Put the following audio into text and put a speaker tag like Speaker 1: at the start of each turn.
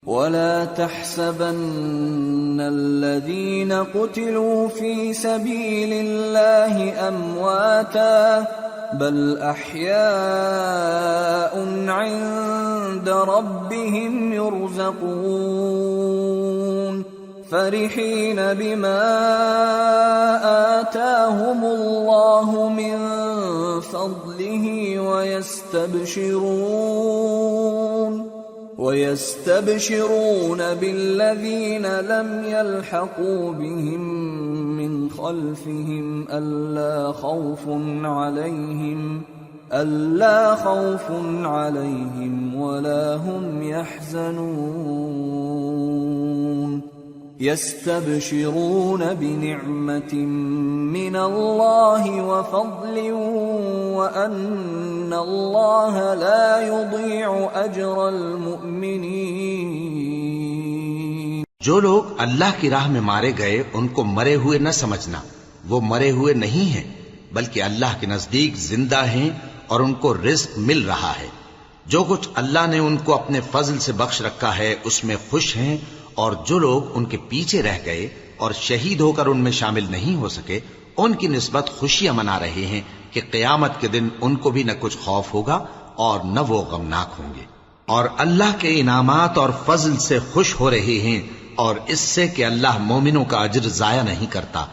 Speaker 1: ولا تحسبن الذين قتلوا في سبيل الله أمواتا بل أحياء عند ربهم يرزقون فرحين بما آتاهم الله من فضله ويستبشرون بالذين لم يلحقوا بهم من خلفهم ألا خوف عليهم ولا هم يحزنون يستبشرون بنعمة من الله وفضل وأن الله لا يضيع أجر المؤمنين۔
Speaker 2: جو لوگ اللہ کی راہ میں مارے گئے ان کو مرے ہوئے نہ سمجھنا، وہ مرے ہوئے نہیں ہیں بلکہ اللہ کے نزدیک زندہ ہیں اور ان کو رزق مل رہا ہے۔ جو کچھ اللہ نے ان کو اپنے فضل سے بخش رکھا ہے اس میں خوش ہیں، اور جو لوگ ان کے پیچھے رہ گئے اور شہید ہو کر ان میں شامل نہیں ہو سکے ان کی نسبت خوشیاں منا رہے ہیں کہ قیامت کے دن ان کو بھی نہ کچھ خوف ہوگا اور نہ وہ غمناک ہوں گے، اور اللہ کے انعامات اور فضل سے خوش ہو رہے ہیں، اور اس سے کہ اللہ مومنوں کا اجر ضائع نہیں کرتا۔